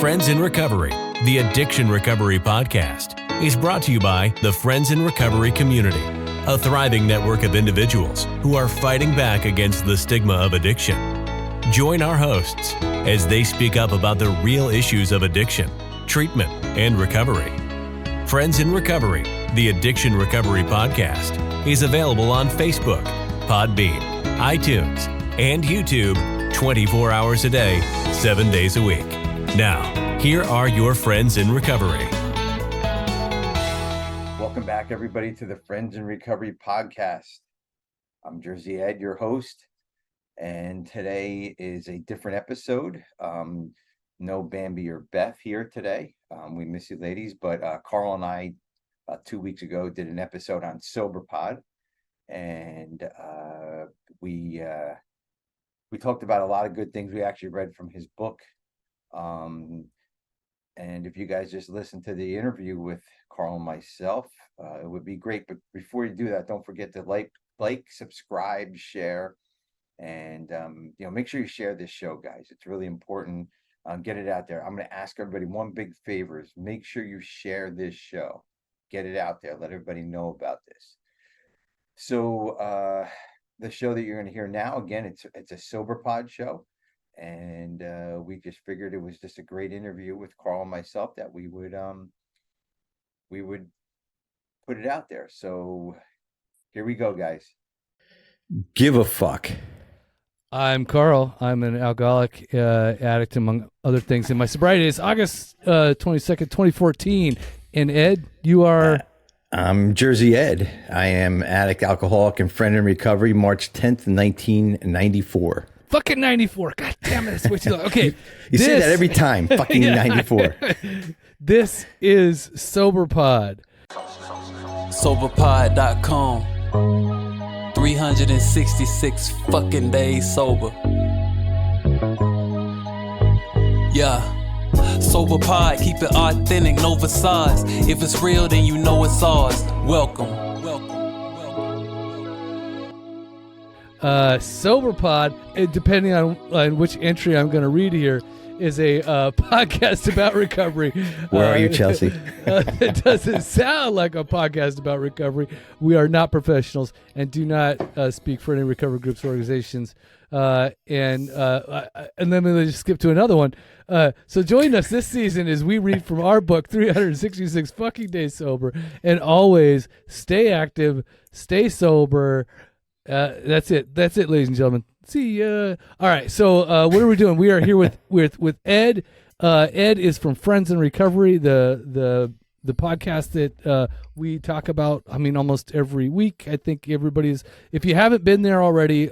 Friends in Recovery, the Addiction Recovery Podcast, is brought to you by the Friends in Recovery community, a thriving network of individuals who are fighting back against the stigma of addiction. Join our hosts as they speak up about the real issues of addiction, treatment, and recovery. Friends in Recovery, the Addiction Recovery Podcast, is available on Facebook, Podbean, iTunes, and YouTube 24 hours a day, 7 days a week. Now, here are your Friends in Recovery. Welcome back, everybody, to the Friends in Recovery podcast. I'm Jersey Ed, your host, and today is a different episode. No Bambi or Beth here today. We miss you, ladies, but Carl and I, 2 weeks ago, did an episode on Soberpod, and we talked about a lot of good things we actually read from his book. And if you guys just listen to the interview with Carl and myself, it would be great. But before you do that, don't forget to like, subscribe, share, and make sure you share this show, guys. It's really important. Get it out there. I'm going to ask everybody one big favor: is make sure you share this show. Get it out there. Let everybody know about this. So the show that you're going to hear now, again, it's a Soberpod show. And we just figured it was just a great interview with Carl and myself that we would put it out there. So here we go, guys. Give a fuck. I'm Carl. I'm an alcoholic addict, among other things. And my sobriety is August 22nd, 2014. And Ed, you are... I'm Jersey Ed. I am addict, alcoholic, and friend in recovery, March 10th, 1994. Fucking 94. God damn it. I switched it up. Okay. You say that every time. Fucking 94. This is Soberpod. Soberpod.com. 366 fucking days sober. Yeah. Soberpod, keep it authentic, no facades. If it's real, then you know it's ours. Welcome. Soberpod, depending on which entry I'm going to read here, is a podcast about recovery. Where are you, Chelsea? It doesn't sound like a podcast about recovery. We are not professionals and do not speak for any recovery groups or organizations. And then we just skip to another one. So join us this season as we read from our book, 366 fucking days sober, and always stay active, stay sober. That's it, ladies and gentlemen. See ya. All right. So what are we doing? We are here with Ed. Ed is from Friends in Recovery, the podcast that we talk about. I mean, almost every week. I think everybody's. If you haven't been there already,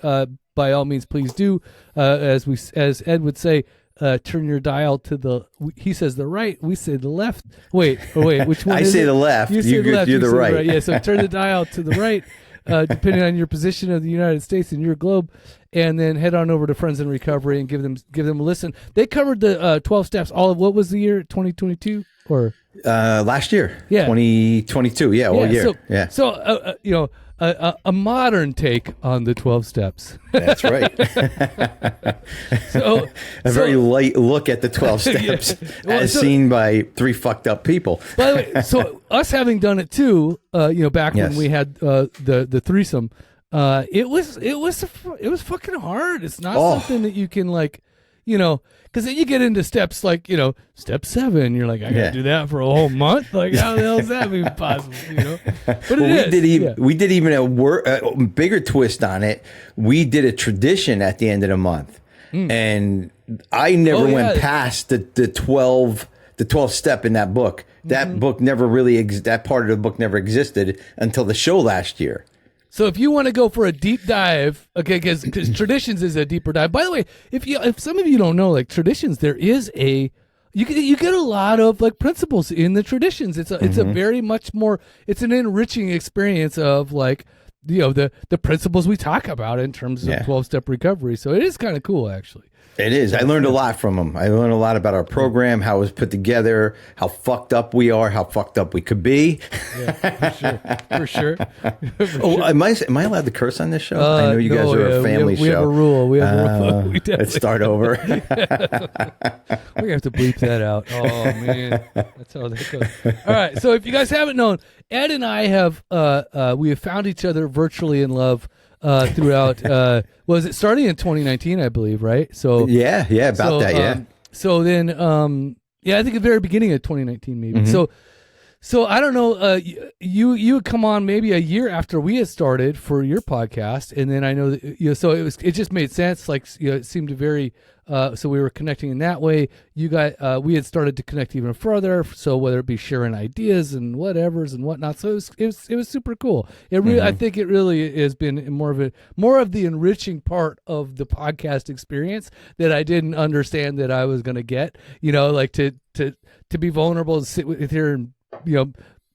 by all means, please do. As Ed would say, turn your dial to the. He says the right. We say the left. Wait. Which one? I say the left. You say the left. You're the right. Yeah. So turn the dial to the right. Depending on your position of the United States in your globe, and then head on over to Friends in Recovery and give them a listen. They covered the 12 steps. All of what was the year? 2022 or last year? Yeah, 2022. Yeah, all year. So a modern take on the 12 steps. That's right. So a very light look at the 12 steps, seen by three fucked up people. By the way, so us having done it too, back when we had the threesome, it was fucking hard. It's not something that you can because then you get into steps like, step 7. You're like, I gotta do that for a whole month. Like, how the hell is that even possible? But we did even a bigger twist on it. We did a tradition at the end of the month, and I never went past the 12 step in that book. That book never really that part of the book never existed until the show last year. So if you want to go for a deep dive, okay, because traditions is a deeper dive. By the way, if some of you don't know, like traditions, there is you get a lot of like principles in the traditions. It's a very much more. It's an enriching experience of like the principles we talk about in terms of 12-step recovery. So it is kind of cool, actually. It is. I learned a lot from him. I learned a lot about our program, how it was put together, how fucked up we are, how fucked up we could be. Yeah, for sure. Oh, am I allowed to curse on this show? I know you guys are a family show. We have a rule. We have a rule. Let's start over. We're going to have to bleep that out. Oh, man. That's how that goes. All right. So if you guys haven't known, Ed and I have we have found each other virtually in love throughout was it starting in 2019, I believe, right? So yeah, about that, yeah. So then I think at the very beginning of 2019 maybe. So I don't know, you would come on maybe a year after we had started for your podcast, and then I know that, so it just made sense, like, it seemed to very so we were connecting in that way. You guys, we had started to connect even further. So whether it be sharing ideas and whatevers and whatnot, so it was super cool. It really, I think it really has been more of the enriching part of the podcast experience that I didn't understand that I was going to get. Like to be vulnerable and sit with here and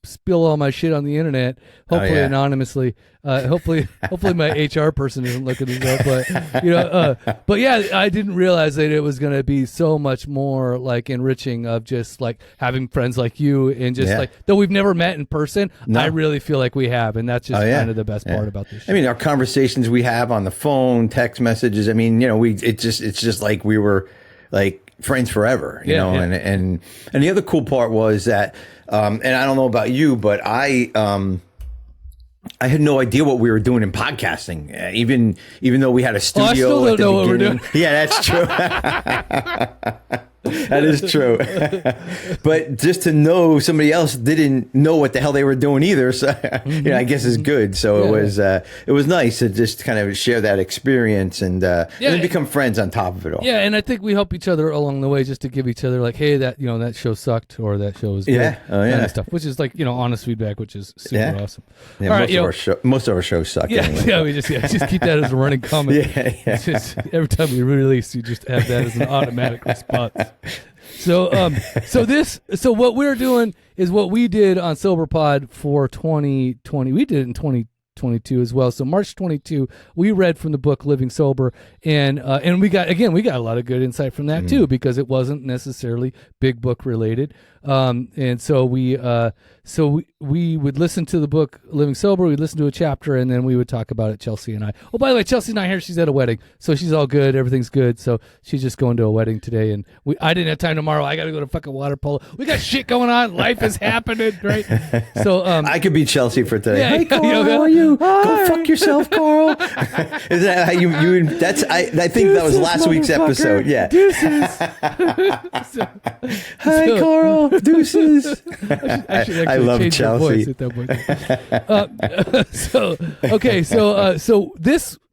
spill all my shit on the internet, hopefully anonymously. Hopefully my HR person isn't looking this up, but yeah, I didn't realize that it was going to be so much more like enriching of just like having friends like you, and just like, though we've never met in person, I really feel like we have, and that's just kind of the best part about this shit. I mean, our conversations we have on the phone, text messages, I mean, it's just like we were like friends forever, you know. And the other cool part was that and I don't know about you, but I had no idea what we were doing in podcasting, even though we had a studio. I still don't know what we're doing. Yeah, that's true. That is true. But just to know somebody else didn't know what the hell they were doing either, so I guess is good. So it was nice to just kind of share that experience and then become friends on top of it all. Yeah, and I think we help each other along the way, just to give each other like, hey, that that show sucked, or that show was good, kind of stuff, which is like honest feedback, which is super awesome. Yeah, all right, most of our shows suck. Yeah, anyway. yeah, we just keep that as a running comment. It's just, every time we release, you just have that as an automatic response. So what we're doing is what we did on Soberpod for 2020. We did it in 2022 as well. So March 22, we read from the book Living Sober, and we got a lot of good insight from that too, because it wasn't necessarily big book related. And so we would listen to the book Living Sober, we'd listen to a chapter, and then we would talk about it, Chelsea and I. Oh, by the way, Chelsea's not here. She's at a wedding, so she's all good. Everything's good. So she's just going to a wedding today, and I didn't have time tomorrow. I got to go to fucking water polo. We got shit going on. Life is happening, right? So I could be Chelsea for today. Yeah, hey, Carl, how are you? Go fuck yourself, Carl. Is that how you? That's I think that was last week's episode. Yeah. Deuces. Hi, Carl. Deuces. I love Chelsea. At that point. So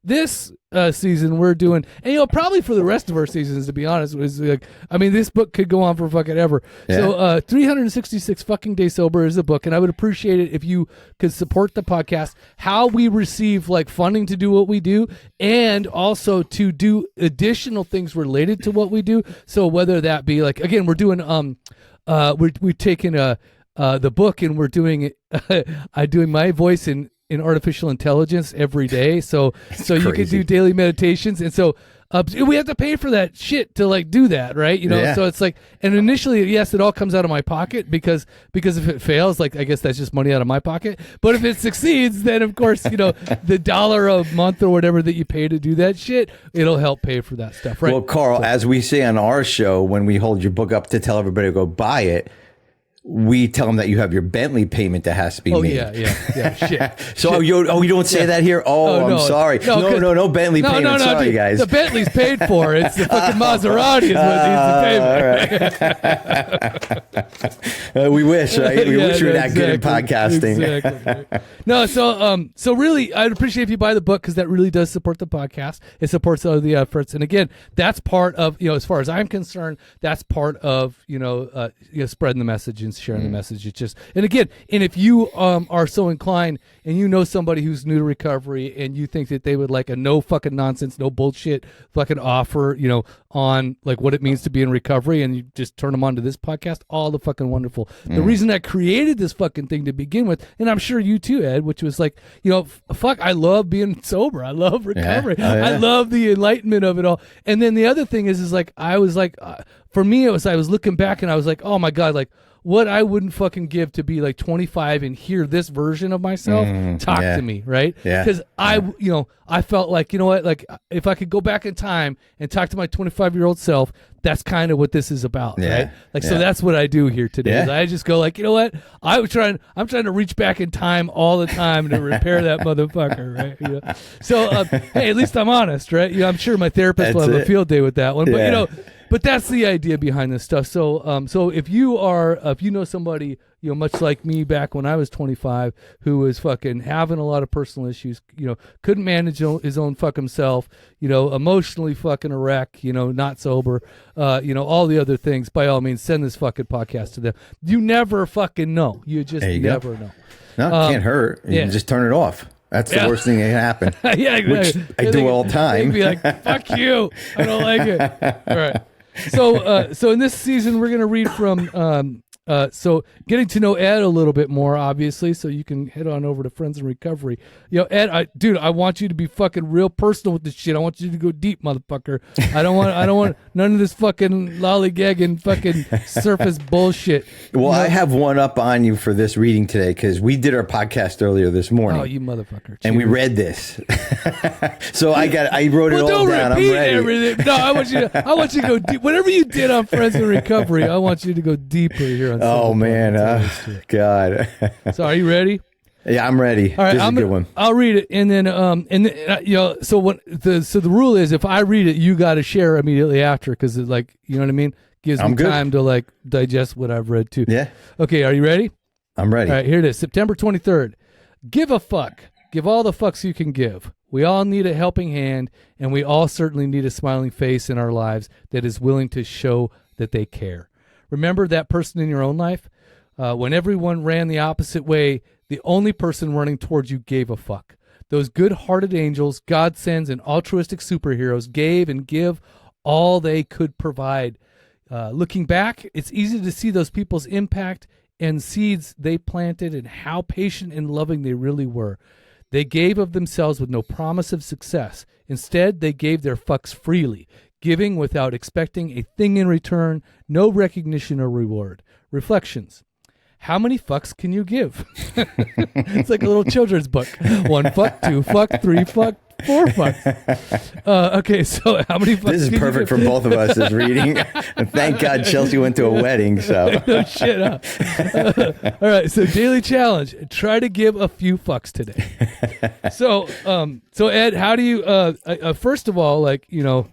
this season we're doing, and probably for the rest of our seasons, to be honest, was like, I mean, this book could go on for fucking ever. Yeah. So 366 fucking days sober is the book, and I would appreciate it if you could support the podcast, how we receive like funding to do what we do, and also to do additional things related to what we do. So whether that be like, again, we're doing we're taking the book, and we're doing it. I'm doing my voice in artificial intelligence every day, so you can do daily meditations, and so we have to pay for that shit to like do that, right? So it's like, and initially, yes, it all comes out of my pocket, because if it fails, like, I guess that's just money out of my pocket. But if it succeeds, then of course, the $1 a month or whatever that you pay to do that shit, it'll help pay for that stuff, right? Well, Carl, as we say on our show, when we hold your book up to tell everybody to go buy it, we tell them that you have your Bentley payment that has to be made. Yeah, shit. So, you don't say that here? Oh, I'm sorry. No Bentley payment. Sorry, guys. The Bentley's paid for. It's the fucking Maserati is what needs the payment. We wish, right? We wish we were that good at podcasting. Exactly. No, so really, I'd appreciate if you buy the book, because that really does support the podcast. It supports all the efforts, and again, that's part of, as far as I'm concerned, that's part of spreading the message and sharing the message. It's just, and again, and if you are so inclined and you know somebody who's new to recovery and you think that they would like a no fucking nonsense, no bullshit fucking offer, you know, on like what it means to be in recovery, and you just turn them on to this podcast, all the fucking wonderful. The reason I created this fucking thing to begin with, and I'm sure you too, Ed, which was like, you know, fuck, I love being sober. I love recovery. Yeah. Oh, yeah. I love the enlightenment of it all. And then the other thing is like, I was like, for me, it was, I was looking back and I was like, oh my God, like, what I wouldn't fucking give to be like 25 and hear this version of myself talk to me, right? Yeah. Because you know, I felt like, you know what, like if I could go back in time and talk to my 25-year-old self, that's kind of what this is about, right? Like, so that's what I do here today. Is I just go like, you know what, I'm trying to reach back in time all the time to repair that motherfucker, right? You know? So, hey, at least I'm honest, right? You know, I'm sure my therapist will have a field day with that one, but you know. But that's the idea behind this stuff. So, so if you know somebody, you know, much like me back when I was 25, who was fucking having a lot of personal issues, you know, couldn't manage his own fucking self, you know, emotionally fucking a wreck, you know, not sober, you know, all the other things, by all means, send this fucking podcast to them. You never fucking know. You just never know. No, it can't hurt. You can just turn it off. That's the worst thing that can happen. Yeah, exactly. Which I do all the time. They'd be like, fuck you. I don't like it. All right. So in this season, we're going to read from, so getting to know Ed a little bit more, obviously, so you can head on over to Friends in Recovery. You know, Ed, I want you to be fucking real personal with this shit. I want you to go deep, motherfucker. I don't want none of this fucking lollygagging fucking surface bullshit. Well, I have one up on you for this reading today because we did our podcast earlier this morning. Oh, you motherfucker. And we read this. So I wrote it all down. I'm ready. Everything. No, I want you to go deep. Whatever you did on Friends in Recovery, I want you to go deeper here on Oh man, God. So are you ready? Yeah, I'm ready. All right, this is a good one. I'll read it, and then you know, so the rule is if I read it, you got to share immediately after, because it, like, you know what I mean, gives me time to like digest what I've read too. Yeah. Okay, are you ready? I'm ready. All right, here it is. September 23rd. Give a fuck. Give all the fucks you can give. We all need a helping hand, and we all certainly need a smiling face in our lives that is willing to show that they care. Remember that person in your own life? When everyone ran the opposite way, the only person running towards you gave a fuck. Those good-hearted angels, godsends, and altruistic superheroes gave and give all they could provide. Looking back, it's easy to see those people's impact and seeds they planted and how patient and loving they really were. They gave of themselves with no promise of success. Instead, they gave their fucks freely, giving without expecting a thing in return, no recognition or reward. Reflections. How many fucks can you give? It's like a little children's book. 1 fuck, 2 fuck, 3 fuck, 4 fucks. Okay, so how many fucks? This is perfect for both of us as reading. And thank God Chelsea went to a wedding. So no shit up. All right, so daily challenge: try to give a few fucks today. So Ed, how do you? First of all, like, you know.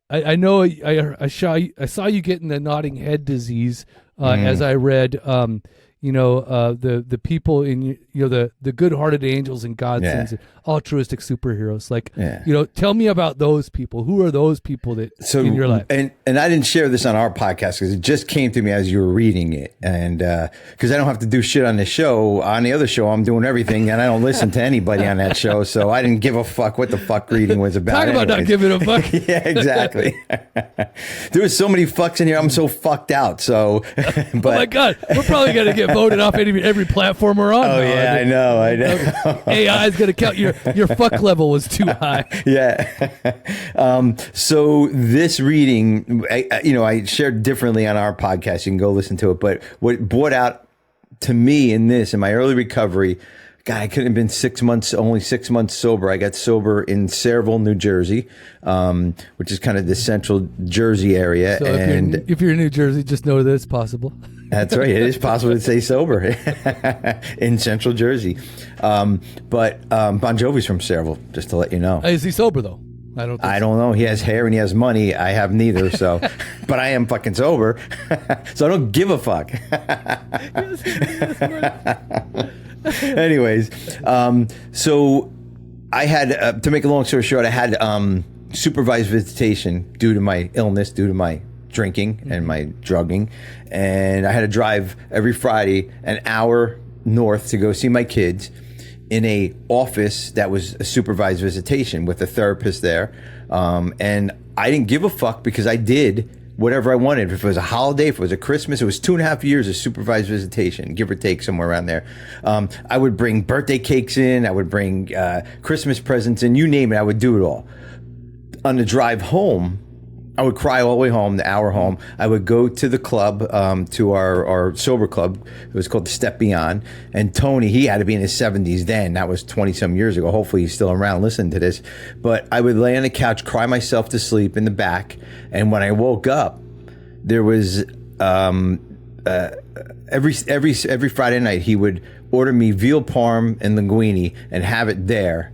I know I saw you getting the nodding head disease as I read, you know, the people in, you know, the good-hearted angels and godsends and altruistic superheroes. Like, you know, tell me about those people. Who are those people that in your life? And I didn't share this on our podcast because it just came to me as you were reading it. And because I don't have to do shit on this show. On the other show, I'm doing everything, and I don't listen to anybody on that show. So I didn't give a fuck what the fuck reading was about. Talk about not giving a fuck. Yeah, exactly. There was so many fucks in here. I'm so fucked out. So, but, oh my God, we're probably gonna get voted off every platform we're on. Oh yeah, I know. AI is gonna count your fuck level was too high. Yeah. So this reading, I shared differently on our podcast. You can go listen to it. But what brought out to me in my early recovery, God, I couldn't have been 6 months, only 6 months sober. I got sober in Sayreville, New Jersey, which is kind of the central Jersey area. So if you're in New Jersey, just know that it's possible. That's right. It is possible to stay sober in central Jersey. But Bon Jovi's from Sayreville, just to let you know. Is he sober, though? I don't know. He has hair and he has money. I have neither. So, but I am fucking sober. So I don't give a fuck. Anyways, so I had, to make a long story short, I had supervised visitation due to my illness, due to my drinking and my drugging, and I had to drive every Friday an hour north to go see my kids in a office that was a supervised visitation with a therapist there, and I didn't give a fuck because I did whatever I wanted. If it was a holiday, if it was a Christmas, it was 2.5 years of supervised visitation, give or take, somewhere around there. I would bring birthday cakes in, I would bring Christmas presents in, you name it, I would do it all. On the drive home, I would cry all the way home, the hour home. I would go to the club, to our sober club. It was called the Step Beyond. And Tony, he had to be in his 70s then. That was 20-some years ago. Hopefully he's still around listening to this. But I would lay on the couch, cry myself to sleep in the back. And when I woke up, there was every Friday night, he would order me veal parm and linguine and have it there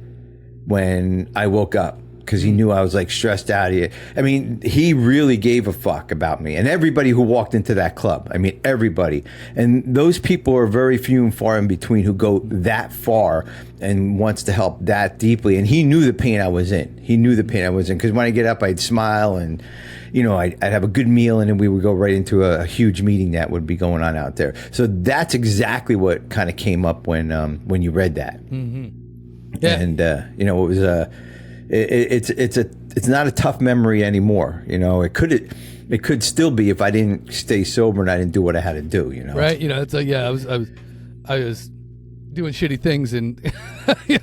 when I woke up, because he knew I was like stressed out of it. I mean, he really gave a fuck about me and everybody who walked into that club. I mean, everybody. And those people are very few and far in between who go that far and wants to help that deeply. And he knew the pain I was in. He knew the pain I was in, because when I get up, I'd smile and, you know, I'd have a good meal, and then we would go right into a huge meeting that would be going on out there. So that's exactly what kind of came up when you read that. Mm-hmm. Yeah. And, you know, it was it's not a tough memory anymore. You know, it could still be if I didn't stay sober and I didn't do what I had to do. You know, right? You know, it's like, yeah, I was doing shitty things, and you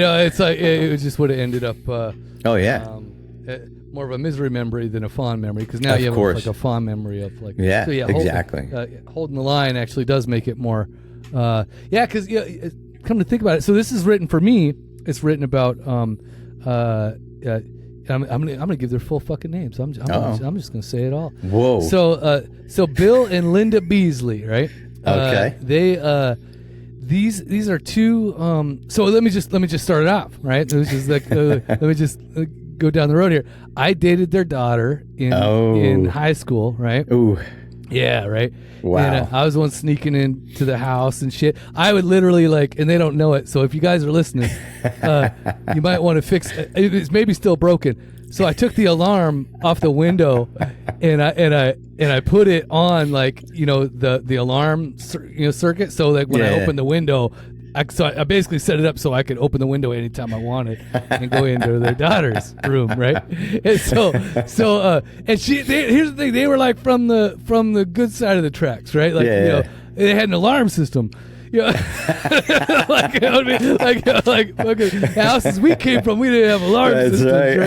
know, it's like it was just what it ended up. Oh yeah. More of a misery memory than a fond memory, because now you have like a fond memory of like, yeah, so yeah, exactly. Holding the line actually does make it more, yeah, because come to think about it, so this is written for me. It's written about I'm gonna give their full fucking names. I'm just gonna say it all. Whoa. So Bill and Linda Beasley, right? Okay. They these are two. So let me just start it off, right? It was just like let me just go down the road here. I dated their daughter in high school, right? Ooh. Yeah, right. Wow. And I was the one sneaking into the house and shit. I would literally and they don't know it. So if you guys are listening, you might want to fix it. It's maybe still broken. So I took the alarm off the window, and I put it on, like, you know, the alarm circuit. So like when I opened the window, I basically set it up so I could open the window anytime I wanted and go into their daughter's room, right? And and here's the thing, they were like from the good side of the tracks, right? Like, you know, they had an alarm system. You know, like fucking houses we came from, we didn't have alarm systems, right?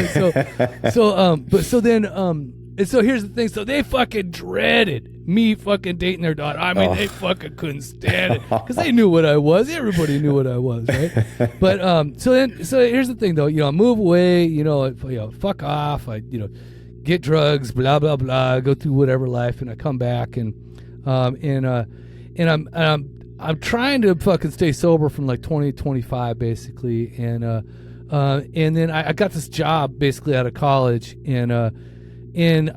And so here's the thing. So they fucking dreaded me fucking dating their daughter. I mean, they fucking couldn't stand it, because they knew what I was. Everybody knew what I was, right? But so here's the thing, though. You know, I move away. You know, fuck off. I get drugs, blah blah blah. Go through whatever life, and I come back, and I'm trying to fucking stay sober from like 2025 basically, and then I got this job basically out of college, and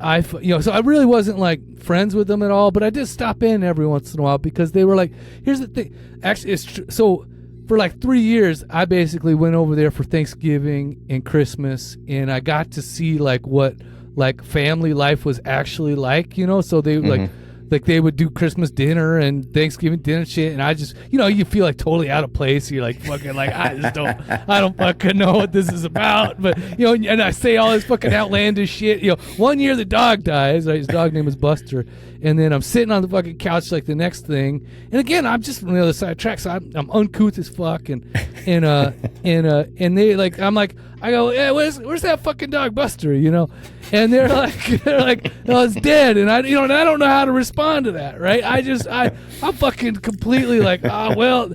I, so I really wasn't like friends with them at all, but I did stop in every once in a while, because they were like, here's the thing, actually it's true. So for like 3 years, I basically went over there for Thanksgiving and Christmas, and I got to see like what like family life was actually like, you know. So they like they would do Christmas dinner and Thanksgiving dinner shit, and I just, you feel like totally out of place. You're like fucking like, I don't fucking know what this is about, but and I say all this fucking outlandish shit. 1 year the dog dies. Right? His dog name is Buster, and then I'm sitting on the fucking couch like the next thing, and again I'm just from the other side of the track, so I'm uncouth as fuck, and they like, I go, yeah, where's that fucking dog Buster, and they're like, oh, it's dead, and I don't know how to respond to that, right? I'm fucking completely like, oh, well,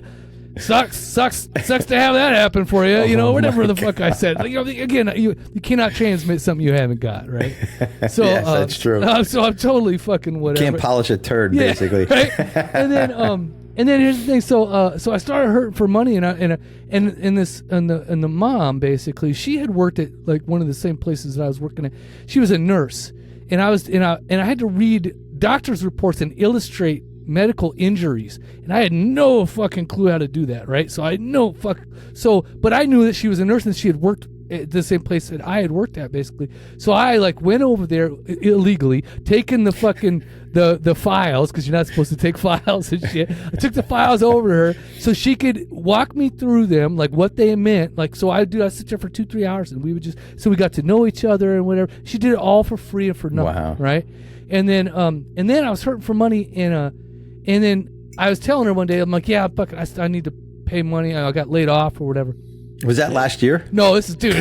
sucks to have that happen for you, whatever the fuck I said. Like, again, you cannot transmit something you haven't got, right? So yes, that's true. So I'm totally fucking whatever. Can't polish a turd, basically. Right? And then here's the thing. So I started hurting for money, and the mom basically, she had worked at like one of the same places that I was working at. She was a nurse, and I had to read doctor's reports and illustrate medical injuries, and I had no fucking clue how to do that, right? So but I knew that she was a nurse and she had worked at the same place that I had worked at, basically. So I like went over there illegally, taking the fucking the files, because you're not supposed to take files and shit. I took the files over to her so she could walk me through them, like what they meant. Like, so I sit there for 2-3 hours, and we would just, so we got to know each other and whatever. She did it all for free and for nothing. Wow. Right? And then I was hurting for money, and then I was telling her one day, I'm like, yeah, fuck, I need to pay money. I got laid off or whatever. Was that last year? No, this is, dude. So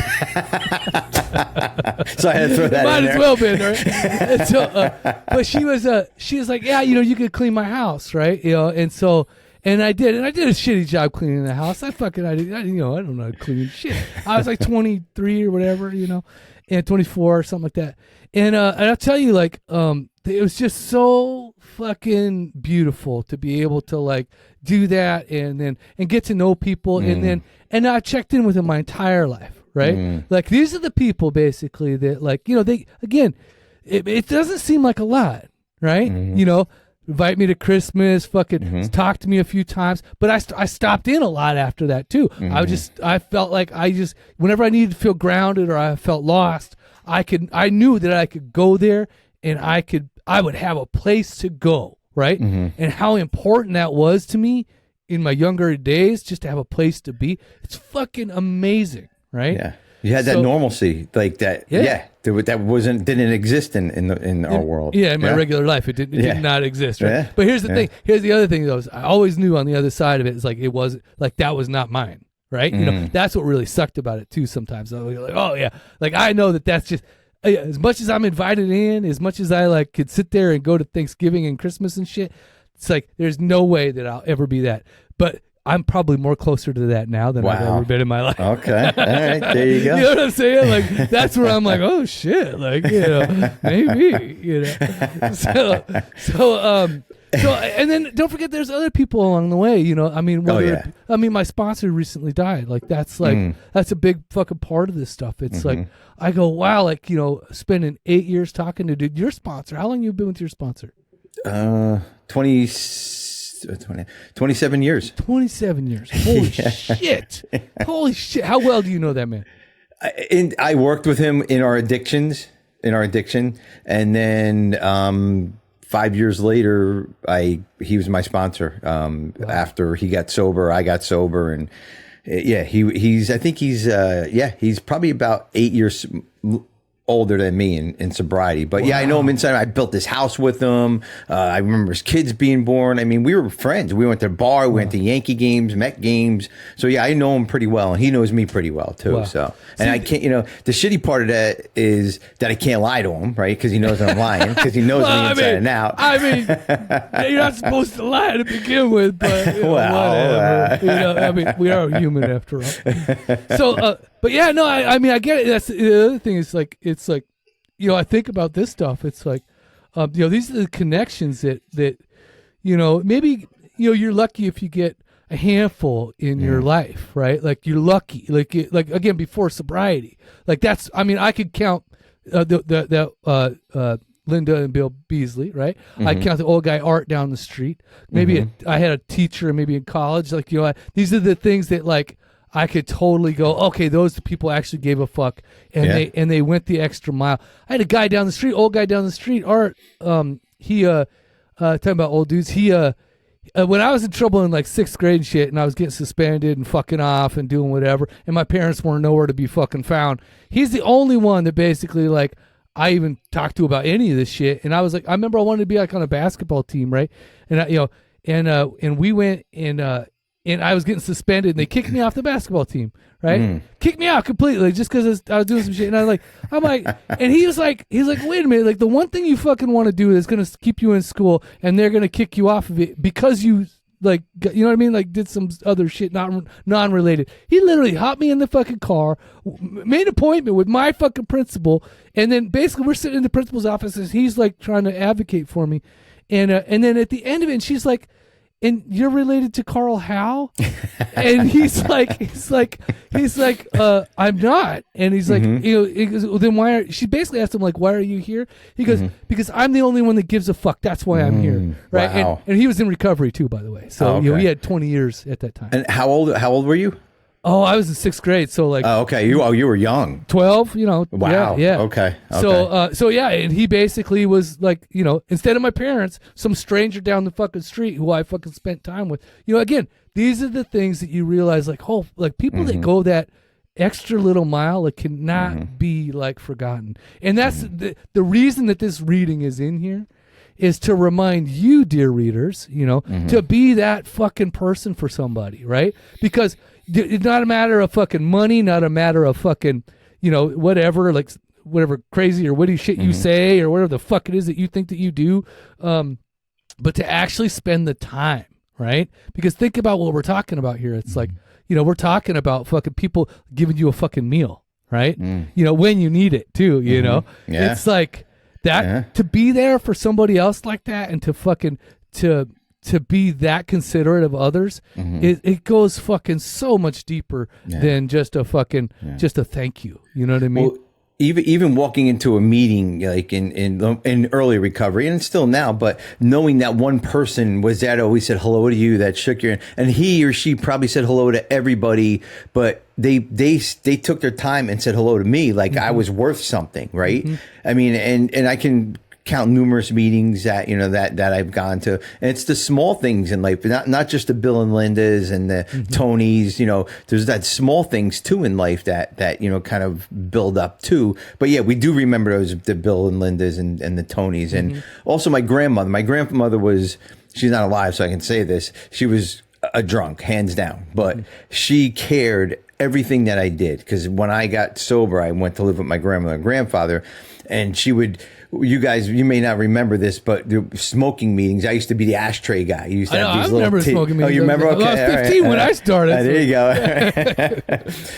I had to throw that Might in as there. well been, right? And so, but she was like, yeah, you could clean my house, right? And I did a shitty job cleaning the house. I don't know how to clean shit. I was like 23 or whatever, and 24 or something like that. And I'll tell you, like, it was just so fucking beautiful to be able to like do that and get to know people and I checked in with them my entire life, right? Like, these are the people basically that, like, they, again, it doesn't seem like a lot, right? Invite me to Christmas, fucking talk to me a few times, but I stopped in a lot after that too. I felt like whenever I needed to feel grounded or I felt lost, I knew that I could go there and I would have a place to go, right? And how important that was to me in my younger days, just to have a place to be. It's fucking amazing, right? Yeah. You had that normalcy, like that. Yeah. That didn't exist in our world. Yeah, in my regular life, it did not exist. Right. Yeah. But here's the thing. Here's the other thing, though. Is I always knew on the other side of it, it's like it was like that was not mine. Right. That's what really sucked about it too. Sometimes I was like, oh yeah, like I know that's just as much as I'm invited in, as much as I like could sit there and go to Thanksgiving and Christmas and shit. It's like there's no way that I'll ever be that. But I'm probably more closer to that now than I've ever been in my life. Okay. All right. There you go. You know what I'm saying? Like, that's where I'm like, oh shit. Like, maybe, So, and then don't forget there's other people along the way, I mean, my sponsor recently died. Like, that's like, that's a big fucking part of this stuff. It's like, I go, wow, like, spending 8 years talking to your sponsor. How long you been with your sponsor? 27 years. 27 years. Holy shit. Holy shit. How well do you know that man? I worked with him in our addiction. And then 5 years later, he was my sponsor. After he got sober, I got sober. And he's probably about 8 years older than me in sobriety. But I know him inside. I built this house with him. I remember his kids being born. I mean, we were friends. We went to the bar. We went to Yankee games, Met games. So I know him pretty well, and he knows me pretty well too. So, and I can't, the shitty part of that is that I can't lie to him, right? Because he knows I'm lying, because he knows me inside and out. I mean, you're not supposed to lie to begin with, but whatever. I mean, we are human after all. So, but yeah, no, I mean, I get it. That's the other thing. Is like, it's like, I think about this stuff. It's like, these are the connections that maybe, you're lucky if you get a handful in your life, right? Like, you're lucky, like again, before sobriety, like that's, I mean, I could count Linda and Bill Beasley, right? I count the old guy Art down the street. Maybe I had a teacher, maybe in college, like, these are the things that, like, I could totally go, okay, those people actually gave a fuck, and they went the extra mile. I had a guy down the street, old guy down the street, Art. He talking about old dudes. He when I was in trouble in like 6th grade and shit, and I was getting suspended and fucking off and doing whatever, and my parents weren't nowhere to be fucking found. He's the only one that basically, like, I even talked to about any of this shit. And I was like, I remember I wanted to be like on a basketball team, right? And and we went and I was getting suspended, and they kicked me off the basketball team, right? Kicked me out completely just because I was doing some shit. And I'm like, and he's like, wait a minute, like, the one thing you fucking want to do is going to keep you in school, and they're going to kick you off of it because you, like, you know what I mean? Like, did some other shit, non-related. He literally hopped me in the fucking car, made an appointment with my fucking principal, and then basically we're sitting in the principal's office, and he's like trying to advocate for me. And then at the end of it, and she's like, and you're related to Carl Howe? And he's like, I'm not. And he's like, he goes, well, then why she basically asked him, like, why are you here? He goes, because I'm the only one that gives a fuck. That's why I'm here. Right. Wow. And he was in recovery too, by the way. So, he had 20 years at that time. And how old were you? Oh, I was in 6th grade, so like. Oh, okay. You were young. 12, Wow. Yeah. Okay. So yeah, and he basically was like, instead of my parents, some stranger down the fucking street who I fucking spent time with. Again, these are the things that you realize, like, people that go that extra little mile, like, cannot be like forgotten. And that's the reason that this reading is in here. Is to remind you, dear readers, to be that fucking person for somebody, right? Because it's not a matter of fucking money, not a matter of fucking, whatever crazy or witty shit you say or whatever the fuck it is that you think that you do, but to actually spend the time, right? Because think about what we're talking about here. It's like, we're talking about fucking people giving you a fucking meal, right? When you need it too, Yeah. It's like, that to be there for somebody else like that and to fucking to be that considerate of others, it goes fucking so much deeper than just a fucking just a thank you. You know what I mean? Well, even walking into a meeting like in early recovery and still now, but knowing that one person was that always said hello to you, that shook your, and he or she probably said hello to everybody, but they took their time and said hello to me, like I was worth something, right? I mean, and I can count numerous meetings that that I've gone to, and it's the small things in life, not just the Bill and Lindas and the Tonys. There's that small things too in life that kind of build up too. But yeah, we do remember the Bill and Lindas and the Tonys, and also my grandmother. My grandmother she's not alive, so I can say this. She was a drunk, hands down, but she cared everything that I did, because when I got sober, I went to live with my grandmother and grandfather, and she would. You may not remember this, but the smoking meetings, I used to be the ashtray guy. You used to have these little remember smoking meetings. Oh, you remember? Okay, I was 15 when I started. There you go.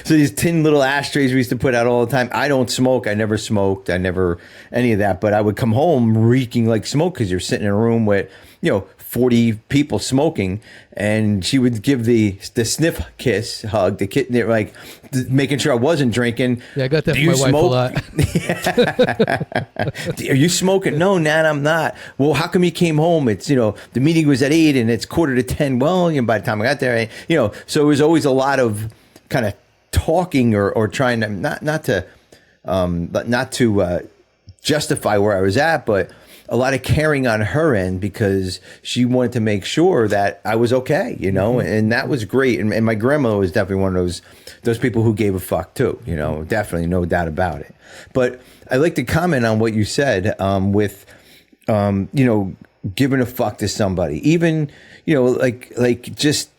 So these tin little ashtrays we used to put out all the time. I don't smoke. I never smoked. I never any of that. But I would come home reeking like smoke, because you're sitting in a room with 40 people smoking, and she would give the sniff kiss hug, the kitten, like making sure I wasn't drinking. Yeah, I got that from my wife a lot. Are you smoking? No, Nan, I'm not. Well, how come you came home? It's the meeting was at 8 and it's 9:45. Well, by the time I got there, so it was always a lot of kind of talking or trying to not to justify where I was at, but a lot of caring on her end, because she wanted to make sure that I was okay, and that was great. And my grandmother was definitely one of those people who gave a fuck too, definitely, no doubt about it. But I like to comment on what you said with, giving a fuck to somebody, even, like just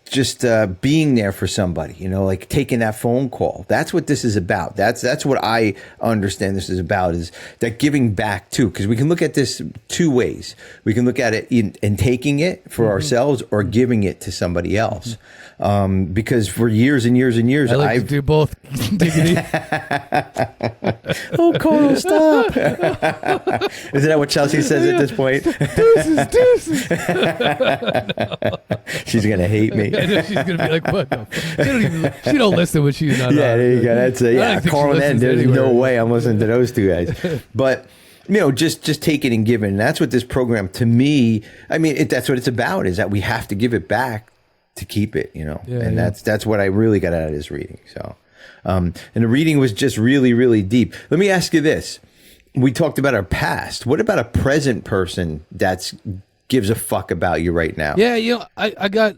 being there for somebody, like taking that phone call. That's what this is about. That's what I understand this is about, is that giving back too. Because we can look at this two ways. We can look at it in taking it for ourselves or giving it to somebody else. Because for years and years and years, I've to do both. Oh, Carl, stop! Isn't that what Chelsea says at this point? Deuces. No. She's gonna hate me. I know she's gonna be like, "What the fuck?" She don't listen when she's not. Yeah, there you go. That's Carl and Ed. There's no way I'm listening to those two guys. But just take it and give it. And that's what this program, to me, I mean, that's what it's about. Is that we have to give it back to keep it. That's what I really got out of this reading. So, and the reading was just really, really deep. Let me ask you this: we talked about our past. What about a present person that's gives a fuck about you right now? Yeah, I got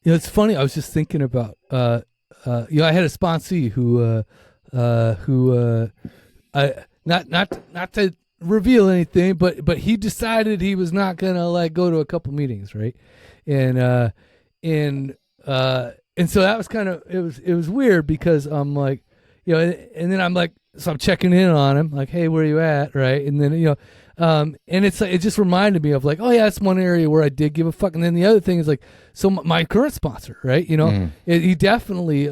it's funny. I was just thinking about I had a sponsee who not to reveal anything, but he decided he was not gonna like go to a couple meetings, right? And so that was kind of it was weird, because I'm like, and then I'm like, so I'm checking in on him, like, hey, where you at, right? And then and it's like, it just reminded me of like, oh yeah, that's one area where I did give a fuck. And then the other thing is like, so my current sponsor, right? He definitely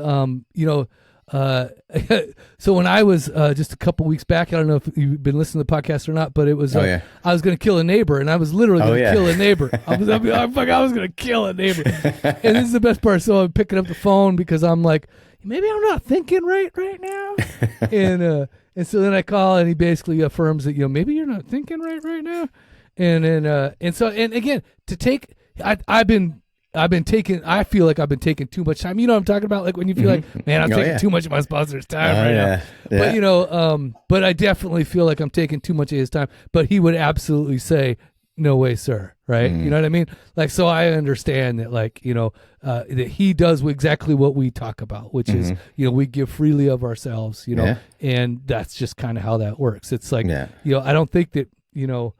so when I was just a couple weeks back, I don't know if you've been listening to the podcast or not, but it was I was going to kill a neighbor, and I was literally going to kill a neighbor. I was going to kill a neighbor. And this is the best part. So I'm picking up the phone because I'm like, maybe I'm not thinking right now. And so then I call, and he basically affirms that, maybe you're not thinking right now. And then and again, to take, I've been I feel like I've been taking too much time. You know what I'm talking about? Like when you feel like, man, I'm taking too much of my sponsor's time right now. But but I definitely feel like I'm taking too much of his time. But he would absolutely say, "No way, sir." Right? You know what I mean? Like, so I understand that, like, that he does exactly what we talk about, which is, we give freely of ourselves, and that's just kind of how that works. It's like, I don't think that, I don't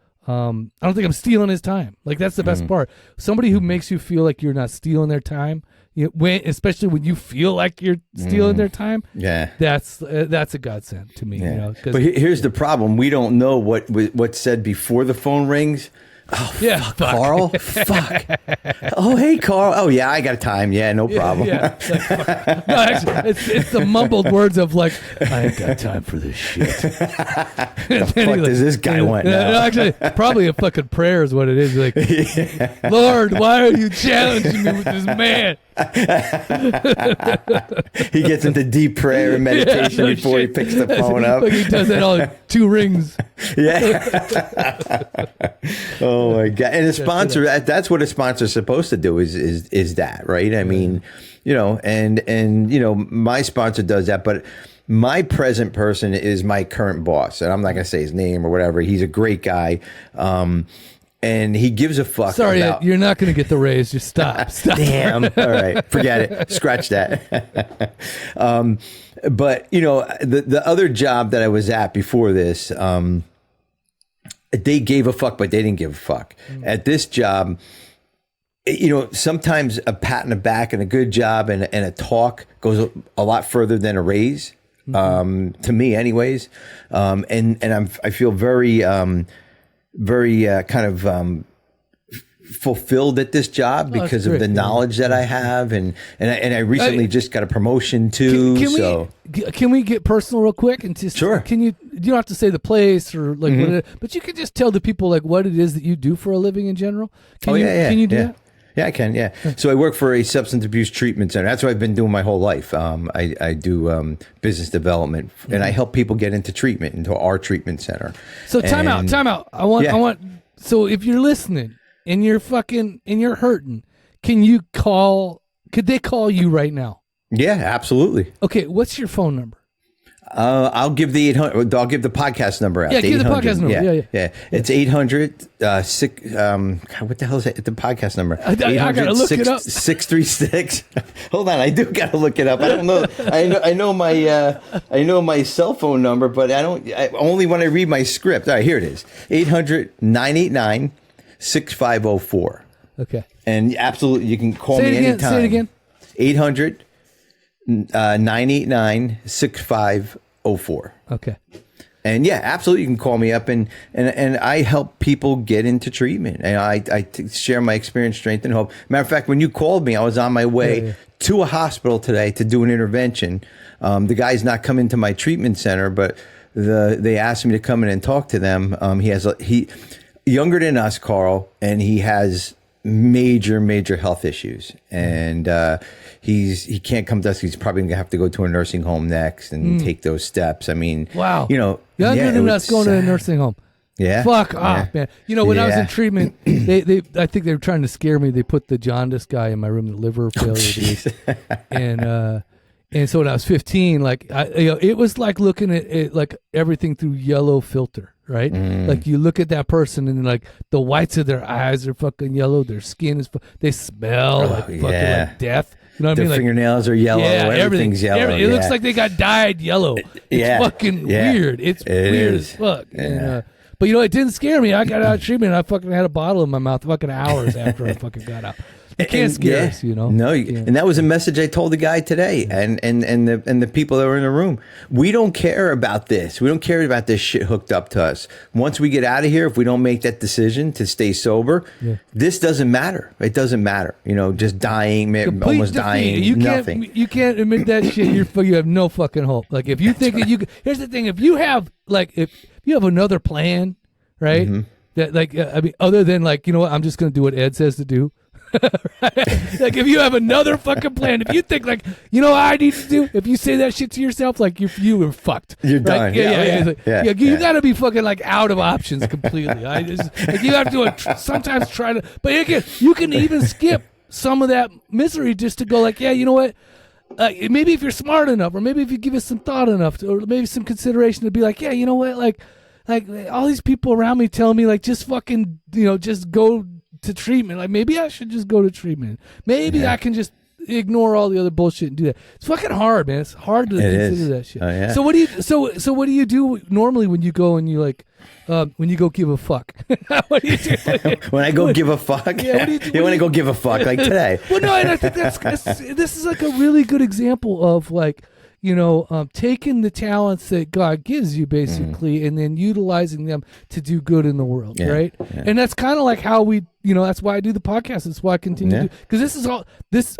think I'm stealing his time. Like, that's the best part. Somebody who makes you feel like you're not stealing their time, especially when you feel like you're stealing their time. Yeah, that's a godsend to me. But here's the problem: we don't know what's said before the phone rings. Oh, yeah, fuck. Carl. Fuck. Oh, hey, Carl. Oh, yeah, I got time. Yeah, no problem. No, actually, it's the mumbled words of like, I ain't got time for this shit. The fuck does this guy want now? No, actually, probably a fucking prayer is what it is. Like, Lord, why are you challenging me with this man? He gets into deep prayer and meditation before he picks the phone up. Like he does that all in 2 rings. Yeah. Oh my God. And a sponsor, that's what a sponsor's supposed to do is that, right? I mean, and my sponsor does that, but my present person is my current boss, and I'm not going to say his name or whatever. He's a great guy. And he gives a fuck. Sorry, you're not going to get the raise. Just stop. Damn. All right. Forget it. Scratch that. But, the other job that I was at before this, they gave a fuck, but they didn't give a fuck. At this job, sometimes a pat on the back and a good job and a talk goes a lot further than a raise, to me anyways. And I feel very kind of fulfilled at this job because of the knowledge that I have, and I recently just got a promotion too. Can we get personal real quick and just sure? You don't have to say the place or like what but you can just tell the people like what it is that you do for a living in general. Can you do that? Yeah, I can. Yeah. So I work for a substance abuse treatment center. That's what I've been doing my whole life. I do business development, and I help people get into treatment, into our treatment center. So time out. I want. So if you're listening and you're hurting, could they call you right now? Yeah, absolutely. Okay. What's your phone number? I'll give the 800. I'll give the podcast number out. Yeah, give the podcast number. Yeah. It's 800. What the hell is it? The podcast number. I gotta look it up. 636. Hold on, I do gotta look it up. I don't know. I know my cell phone number, but only when I read my script. All right, here it is. 800-989-6504. Okay. And absolutely, you can call me anytime. Say it again. 800. 989-6504. Okay. And yeah, absolutely, you can call me up, and I help people get into treatment, and I share my experience, strength, and hope. Matter of fact, when you called me, I was on my way to a hospital today to do an intervention. The guy's not coming to my treatment center, but they asked me to come in and talk to them. He younger than us, Carl, and he has major health issues, and he can't come to us. He's probably gonna have to go to a nursing home next and take those steps. I mean, wow, younger than us going to a nursing home. Yeah, fuck off, man. When I was in treatment, I think they were trying to scare me. They put the jaundice guy in my room, the liver failure, and so when I was 15, like it was like looking at it, like everything through yellow filter. Right? Like you look at that person and like the whites of their eyes are fucking yellow. Their skin is, they smell like fucking like death. You know what I mean? Their fingernails are yellow. Yeah, everything's yellow. It looks like they got dyed yellow. It's fucking weird. It's weird as fuck. Yeah. And, but it didn't scare me. I got out of treatment and I fucking had a bottle in my mouth fucking hours after I fucking got out. It can't scare us, No, and that was a message I told the guy today, and the people that were in the room. We don't care about this. We don't care about this shit hooked up to us. Once we get out of here, if we don't make that decision to stay sober, this doesn't matter. It doesn't matter. Just dying, almost dying, nothing. You can't admit that shit. You have no fucking hope. Like if you think that you, here's the thing: if you have another plan, right? That other than what, I'm just going to do what Ed says to do. Right? Like if you have another fucking plan, if you think what I need to do, if you say that shit to yourself, like you were fucked. You're done. You got to be fucking out of options completely. You have to sometimes try to, but again, you can even skip some of that misery just to go like, yeah, you know what? Maybe if you're smart enough, or maybe if you give it some thought enough, or maybe some consideration to be like, yeah, you know what? Like all these people around me tell me like, just fucking, just go to treatment. Like maybe I should just go to treatment. Maybe I can just ignore all the other bullshit and do that. It's fucking hard, man. It's hard to consider that shit. Oh, yeah. So what do you what do you do normally when you go and you like when you go give a fuck? What do you do? When I go give a fuck? Yeah, what do you do? When I go give a fuck like today. Well, no, and I think this is like a really good example of like, taking the talents that God gives you basically, and then utilizing them to do good in the world, right? Yeah. And that's kind of like how we, that's why I do the podcast. That's why I continue to do, because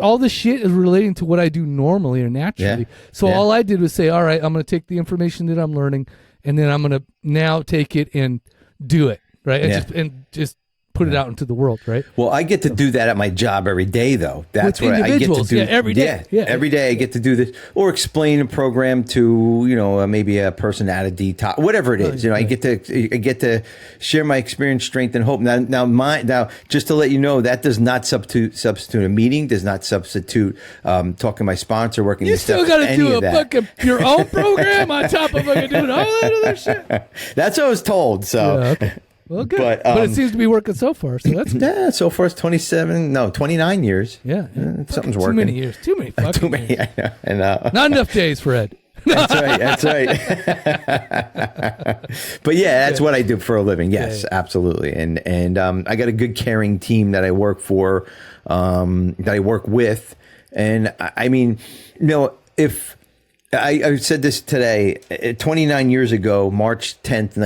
all this shit is relating to what I do normally or naturally. Yeah. So all I did was say, all right, I'm going to take the information that I'm learning, and then I'm going to now take it and do it, right? And just put it out into the world, right? Well, I get to do that at my job every day, though. That's what I get to do. Every day. Yeah, every day I get to do this, or explain a program to maybe a person out of detox, whatever it is. I get to share my experience, strength, and hope. Now, just to let you know, that does not substitute a meeting. Does not substitute talking to my sponsor, working. You still got to do your own program on top of fucking doing all that other shit. That's what I was told. So. Yeah, okay. Well, good. But it seems to be working so far. So that's good. So far it's 29 years. Yeah. Something's working. Too many years. Too many fucking years. I know. And, not enough days, Fred. That's right. But that's what I do for a living. Yes, absolutely. And I got a good caring team that I work for, that I work with. And I mean, if I said this today, 29 years ago, March 9th,